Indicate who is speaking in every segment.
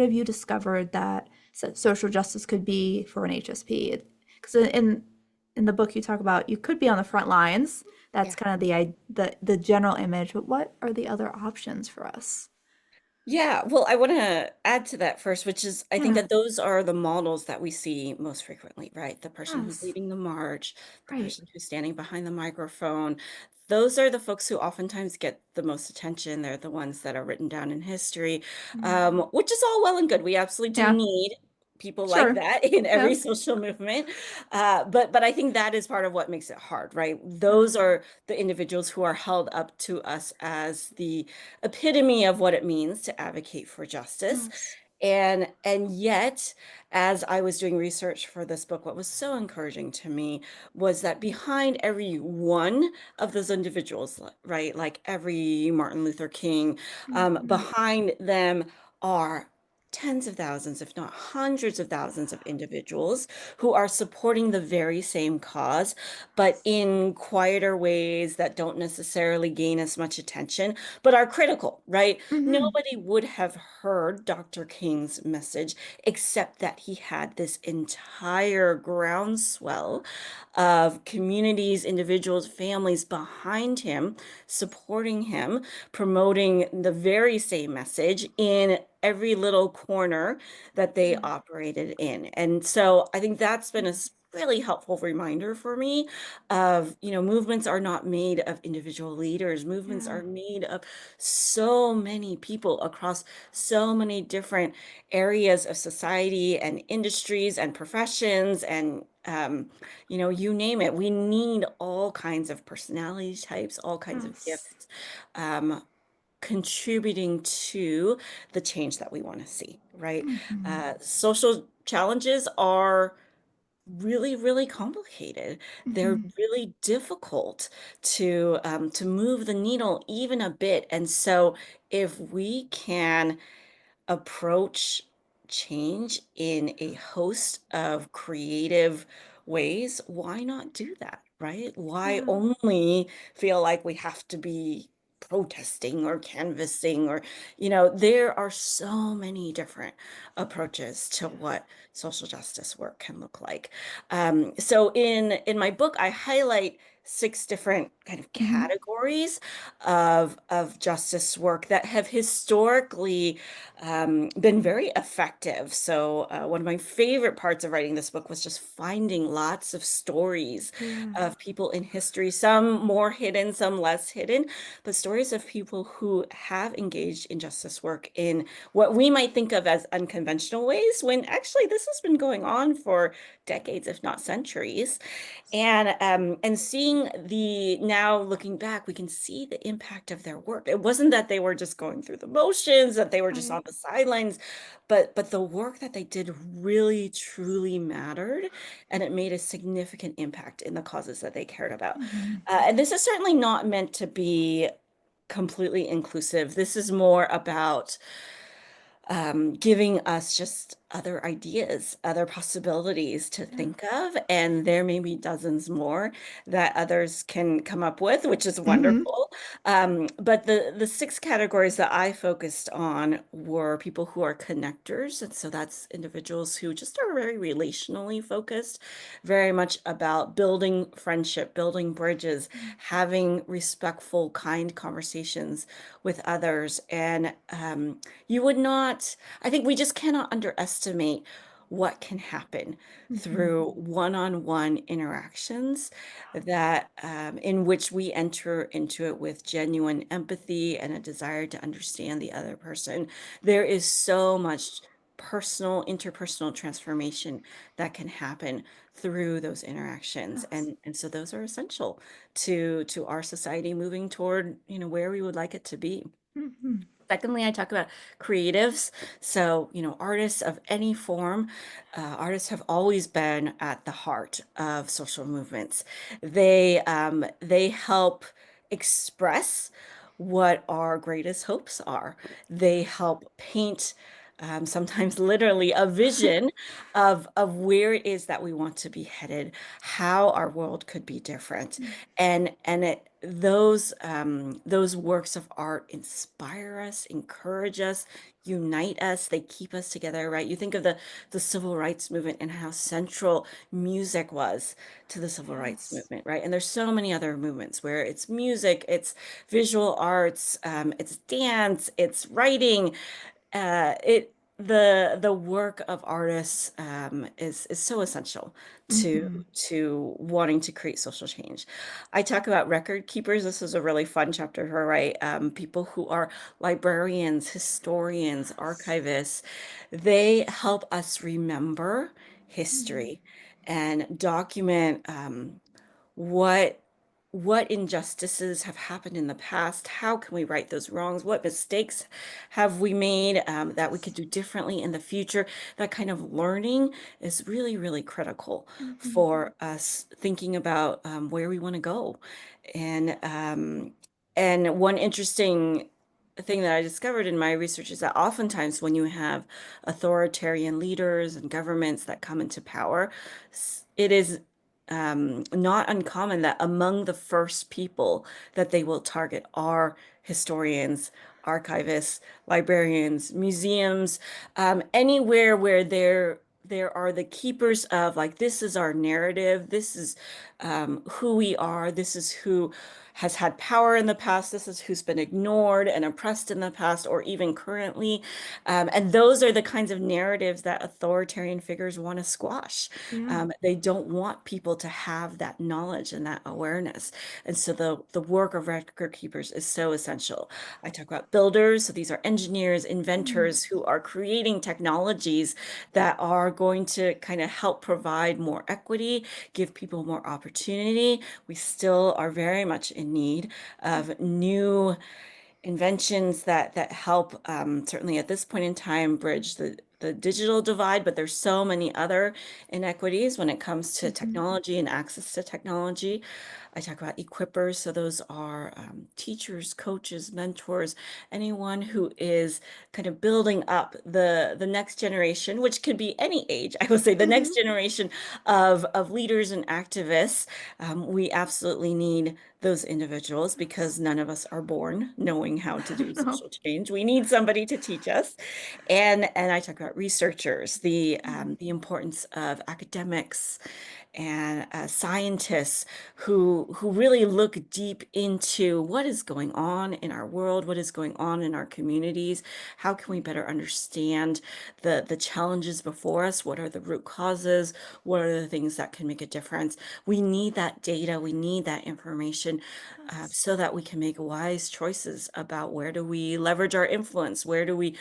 Speaker 1: have you discovered that social justice could be for an HSP? Because in the book you talk about you could be on the front lines. That's
Speaker 2: Yeah.
Speaker 1: kind of the general image, but what are the other options for us?
Speaker 2: Yeah, well, I want to add to that first, which is I think
Speaker 1: Yeah.
Speaker 2: that those are the models that we see most frequently, right? The person who's
Speaker 1: Yes.
Speaker 2: leading the march, the
Speaker 1: Right.
Speaker 2: person who's standing behind the microphone. Those are the folks who oftentimes get the most attention. They're the ones that are written down in history,
Speaker 1: Mhm.
Speaker 2: which is all well and good. We absolutely do
Speaker 1: Yeah.
Speaker 2: need people like
Speaker 1: Sure.
Speaker 2: that in
Speaker 1: Yeah.
Speaker 2: every social movement. But I think that is part of what makes it hard, right?
Speaker 1: Yeah.
Speaker 2: Those are the individuals who are held up to us as the epitome of what it means to advocate for justice.
Speaker 1: Yes.
Speaker 2: And yet, as I was doing research for this book, what was so encouraging to me was that behind every one of those individuals, right, like every Martin Luther King,
Speaker 1: Mhm.
Speaker 2: behind them are tens of thousands, if not hundreds of thousands of individuals who are supporting the very same cause, but
Speaker 1: Yes.
Speaker 2: in quieter ways that don't necessarily gain as much attention, but are critical, right?
Speaker 1: Hmm.
Speaker 2: Nobody would have heard Dr. King's message except that he had this entire groundswell of communities, individuals, families behind him, supporting him, promoting the very same message in every little corner that they
Speaker 1: Yeah.
Speaker 2: operated in. And so I think that's been a really helpful reminder for me of, movements are not made of individual leaders. Movements
Speaker 1: Yeah.
Speaker 2: are made of so many people across so many different areas of society and industries and professions and you name it. We need all kinds of personality types, all kinds of
Speaker 1: Yes.
Speaker 2: gifts, um, contributing to the change that we want to see, right?
Speaker 1: Hmm.
Speaker 2: Social challenges are really, really complicated. They're
Speaker 1: Hmm.
Speaker 2: really difficult to move the needle even a bit. And so if we can approach change in a host of creative ways, why not do that, right? Why
Speaker 1: Yeah.
Speaker 2: only feel like we have to be protesting or canvassing or, there are so many different approaches to what social justice work can look like. So in my book, I highlight six different kind of
Speaker 1: Hmm.
Speaker 2: categories of justice work that have historically been very effective. So, one of my favorite parts of writing this book was just finding lots of stories
Speaker 1: Yeah.
Speaker 2: of people in history, some more hidden, some less hidden, but stories of people who have engaged in justice work in what we might think of as unconventional ways, when actually this has been going on for decades, if not centuries. And seeing the now looking back, we can see the impact of their work. It wasn't that they were just going through the motions, that they were just
Speaker 1: Right.
Speaker 2: on the sidelines, but the work that they did really truly mattered, and it made a significant impact in the causes that they cared about.
Speaker 1: Hmm.
Speaker 2: And this is certainly not meant to be completely inclusive. This is more about giving us just other ideas, other possibilities to
Speaker 1: Yeah.
Speaker 2: think of. And there may be dozens more that others can come up with, which is
Speaker 1: Hmm.
Speaker 2: wonderful. But the six categories that I focused on were people who are connectors. And so that's individuals who just are very relationally focused, very much about building friendship, building bridges, having respectful, kind conversations with others. And you would not, I think we just cannot underestimate what can happen
Speaker 1: Hmm.
Speaker 2: through one-on-one interactions that in which we enter into it with genuine empathy and a desire to understand the other person. There is so much personal, interpersonal transformation that can happen through those interactions.
Speaker 1: Yes.
Speaker 2: And so those are essential to our society moving toward, where we would like it to be.
Speaker 1: Hmm.
Speaker 2: Secondly, I talk about creatives. So, artists of any form, artists have always been at the heart of social movements. They help express what our greatest hopes are. They help paint, sometimes literally, a vision of where it is that we want to be headed, how our world could be different. And it those works of art inspire us, encourage us, unite us. They keep us together, right? You think of the civil rights movement and how central music was to the civil rights
Speaker 1: Yes.
Speaker 2: movement, right? And there's so many other movements where it's music, it's visual arts, it's dance, it's writing, it the work of artists is so essential
Speaker 1: Hmm.
Speaker 2: to wanting to create social change. I talk about record keepers. This is a really fun chapter to write. People who are librarians, historians,
Speaker 1: Yes.
Speaker 2: archivists, they help us remember
Speaker 1: Hmm.
Speaker 2: history and document what what injustices have happened in the past? How can we right those wrongs? What mistakes have we made that we could do differently in the future? That kind of learning is really, really critical
Speaker 1: Hmm.
Speaker 2: for us thinking about where we want to go. And and one interesting thing that I discovered in my research is that oftentimes when you have authoritarian leaders and governments that come into power, it is not uncommon that among the first people that they will target are historians, archivists, librarians, museums, anywhere where there are the keepers of like this is our narrative, this is who we are, this is who has had power in the past, this is who's been ignored and oppressed in the past or even currently. And those are the kinds of narratives that authoritarian figures want to squash.
Speaker 1: Yeah.
Speaker 2: They don't want people to have that knowledge and that awareness. And so the work of record keepers is so essential. I talk about builders. So these are engineers,
Speaker 1: Mm.
Speaker 2: inventors who are creating technologies that are going to kind of help provide more equity, give people more opportunity. We still are very much in need of new inventions that help certainly at this point in time bridge the digital divide, but there's so many other inequities when it comes to
Speaker 1: Hmm.
Speaker 2: technology and access to technology. I talk about equippers, so those are teachers, coaches, mentors, anyone who is kind of building up the next generation, which could be any age. I would say the next
Speaker 1: Hmm.
Speaker 2: generation of leaders and activists. We absolutely need those individuals because
Speaker 1: Yes.
Speaker 2: none of us are born knowing how to do
Speaker 1: No.
Speaker 2: social change. We need somebody to teach us. And I talk about researchers, the importance of academics and scientists who really look deep into what is going on in our world, what is going on in our communities, how can we better understand the challenges before us, what are the root causes, what are the things that can make a difference. We need that data, we need that information
Speaker 1: Yes.
Speaker 2: so that we can make wise choices about where do we leverage our influence, where do we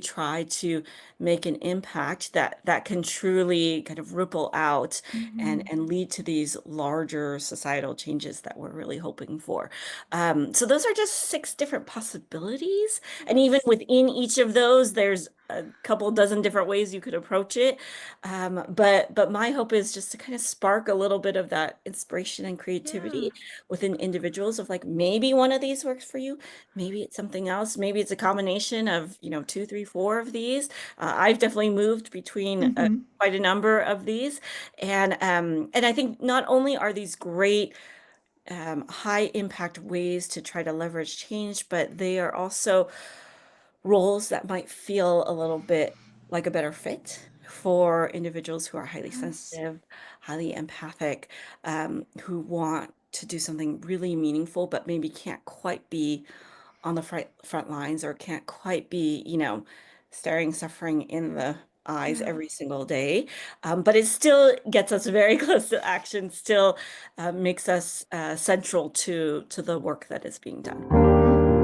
Speaker 2: try to make an impact that can truly kind of ripple out
Speaker 1: Hmm.
Speaker 2: and lead to these larger societal changes that we're really hoping for. So those are just six different possibilities, and even
Speaker 1: Yes.
Speaker 2: within each of those, there's a couple dozen different ways you could approach it. But my hope is just to kind of spark a little bit of that inspiration and
Speaker 1: Yeah.
Speaker 2: creativity within individuals of like maybe one of these works for you, maybe it's something else, maybe it's a combination of two, three, four of these. I've definitely moved between
Speaker 1: Hmm.
Speaker 2: quite a number of these, and I think not only are these great high impact ways to try to leverage change, but they are also roles that might feel a little bit like a better fit for individuals who are highly
Speaker 1: Yes.
Speaker 2: sensitive, highly empathic, who want to do something really meaningful, but maybe can't quite be on the front lines or can't quite be, staring suffering in the eyes
Speaker 1: Yeah.
Speaker 2: every single day. But it still gets us very close to action, still makes us central to the work that is being done.